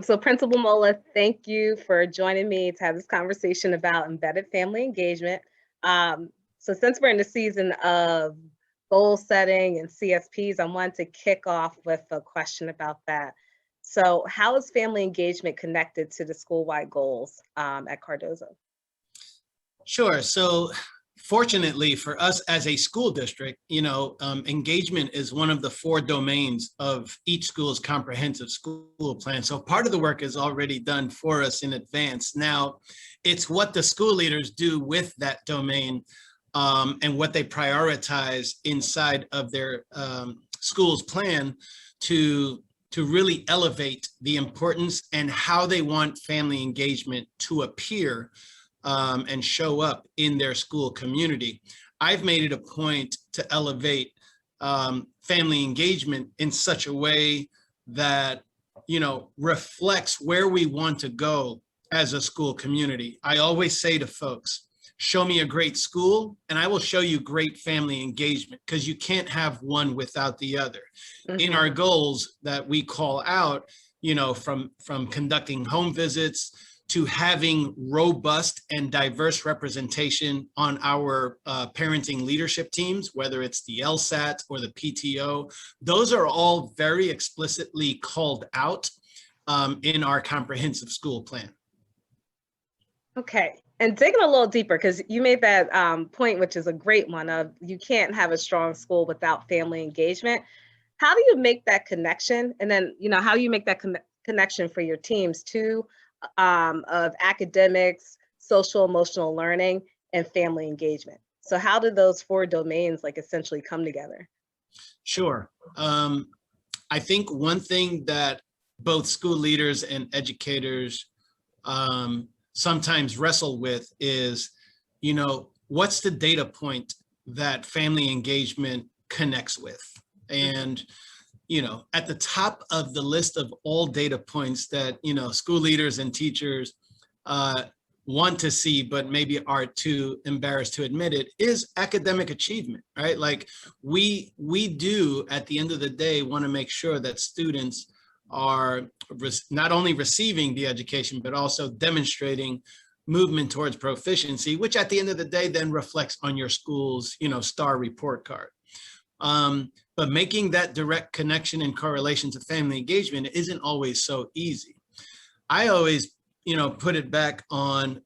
So Principal Mola, thank you for joining me to have this conversation about embedded family engagement. So since we're in the season of goal setting and CSPs, I want to kick off with a question about that. So how is family engagement connected to the school-wide goals at Cardozo? Sure. So fortunately for us as a school district, engagement is one of the 4 domains of each school's comprehensive school plan. So part of the work is already done for us in advance. Now, it's what the school leaders do with that domain and what they prioritize inside of their school's plan to really elevate the importance and how they want family engagement to appear and show up in their school community. I've made it a point to elevate family engagement in such a way that, reflects where we want to go as a school community. I always say to folks, show me a great school and I will show you great family engagement, because you can't have one without the other. Mm-hmm. In our goals that we call out, from conducting home visits to having robust and diverse representation on our parenting leadership teams, whether it's the LSAT or the PTO, those are all very explicitly called out in our comprehensive school plan. Okay, and digging a little deeper, because you made that point, which is a great one, of you can't have a strong school without family engagement. How do you make that connection? And then, how do you make that connection for your teams too? Of academics, social emotional learning, and family engagement. So how do those 4 domains essentially come together? Sure. I think one thing that both school leaders and educators sometimes wrestle with is, what's the data point that family engagement connects with? And at the top of the list of all data points that, school leaders and teachers want to see, but maybe are too embarrassed to admit it, is academic achievement, right? Like we do, at the end of the day, want to make sure that students are not only receiving the education, but also demonstrating movement towards proficiency, which at the end of the day then reflects on your school's, STAR report card. But making that direct connection and correlation to family engagement isn't always so easy. I always, put it back on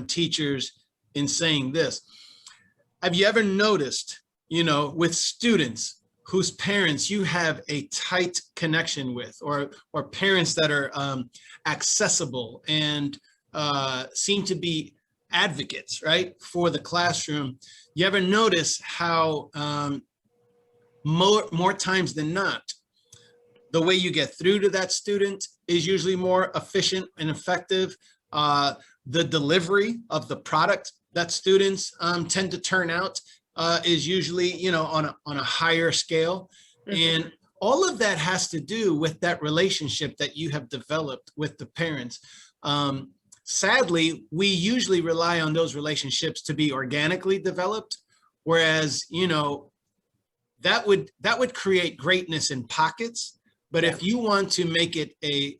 teachers in saying this. Have you ever noticed, with students whose parents you have a tight connection with, or parents that are accessible and seem to be advocates, right, for the classroom? You ever notice how more times than not, the way you get through to that student is usually more efficient and effective. The delivery of the product that students tend to turn out is usually, on a higher scale. Mm-hmm. And all of that has to do with that relationship that you have developed with the parents. Sadly, we usually rely on those relationships to be organically developed, whereas, that would create greatness in pockets. But yeah, if you want to make it a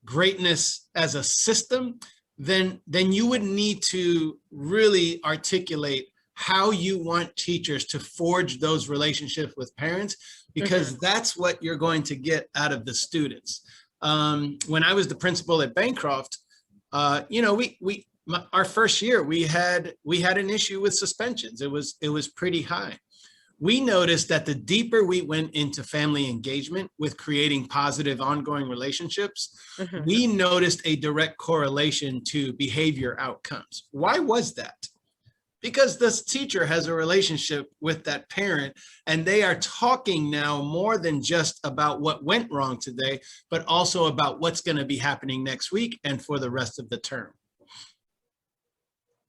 greatness as a system, then you would need to really articulate how you want teachers to forge those relationships with parents, because mm-hmm. that's what you're going to get out of the students. When I was the principal at Bancroft, our first year we had an issue with suspensions. It was pretty high. We noticed that the deeper we went into family engagement with creating positive ongoing relationships, mm-hmm. we noticed a direct correlation to behavior outcomes. Why was that? Because this teacher has a relationship with that parent, and they are talking now more than just about what went wrong today, but also about what's going to be happening next week and for the rest of the term.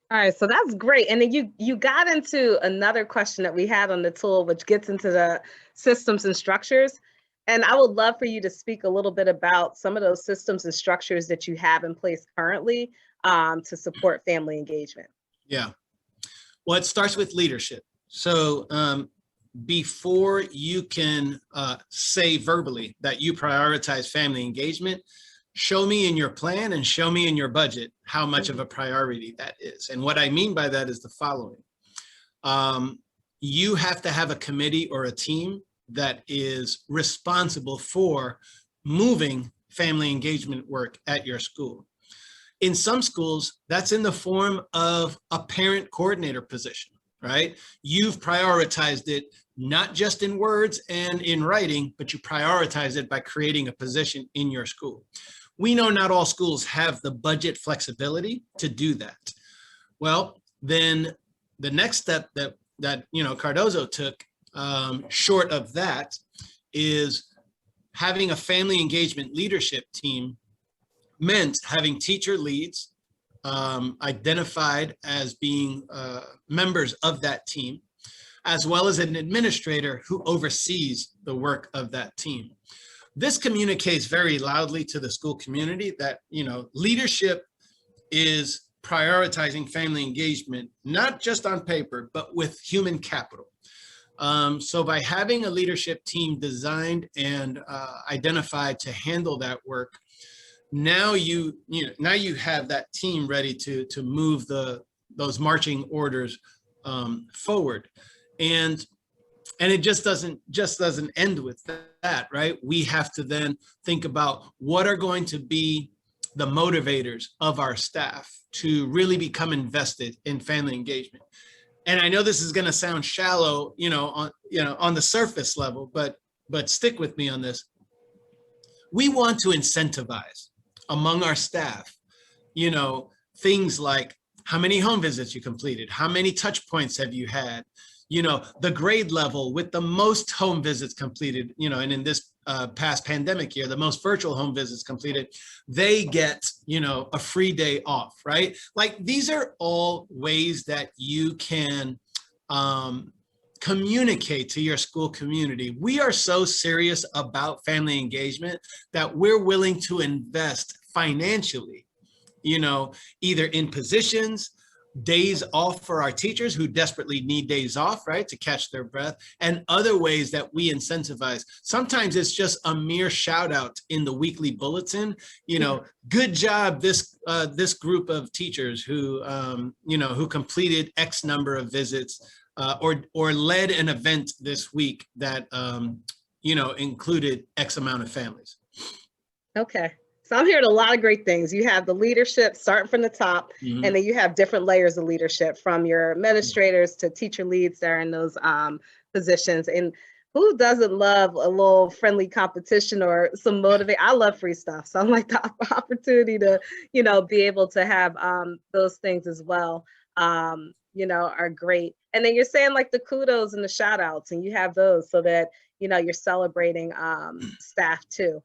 All right, so that's great. And then you got into another question that we had on the tool, which gets into the systems and structures. And I would love for you to speak a little bit about some of those systems and structures that you have in place currently to support family engagement. Yeah. Well, it starts with leadership. So before you can say verbally that you prioritize family engagement, show me in your plan and show me in your budget how much of a priority that is. And what I mean by that is the following. You have to have a committee or a team that is responsible for moving family engagement work at your school. In some schools, that's in the form of a parent coordinator position, right? You've prioritized it, not just in words and in writing, but you prioritize it by creating a position in your school. We know not all schools have the budget flexibility to do that. Well, then the next step that Cardozo took, short of that, is having a family engagement leadership team meant having teacher leads identified as being members of that team, as well as an administrator who oversees the work of that team. This communicates very loudly to the school community that, leadership is prioritizing family engagement, not just on paper, but with human capital. So by having a leadership team designed and identified to handle that work, now you have that team ready to move those marching orders forward, and it just doesn't end with that, right? We have to then think about what are going to be the motivators of our staff to really become invested in family engagement. And I know this is going to sound shallow, on the surface level, but stick with me on this. We want to incentivize among our staff, things like how many home visits you completed, how many touch points have you had, the grade level with the most home visits completed, and in this past pandemic year, the most virtual home visits completed, they get, a free day off, right? Like, these are all ways that you can communicate to your school community. We are so serious about family engagement that we're willing to invest financially, either in positions, days off for our teachers who desperately need days off, right, to catch their breath, and other ways that we incentivize. Sometimes it's just a mere shout out in the weekly bulletin, good job, this group of teachers who, who completed X number of visits, or led an event this week that, included X amount of families. Okay. So I'm hearing a lot of great things. You have the leadership starting from the top, and then you have different layers of leadership, from your administrators to teacher leads that are in those positions. And who doesn't love a little friendly competition or some motivate? I love free stuff. So I'm like, the opportunity to, be able to have those things as well, are great. And then you're saying like the kudos and the shout outs, and you have those so that, you're celebrating staff too.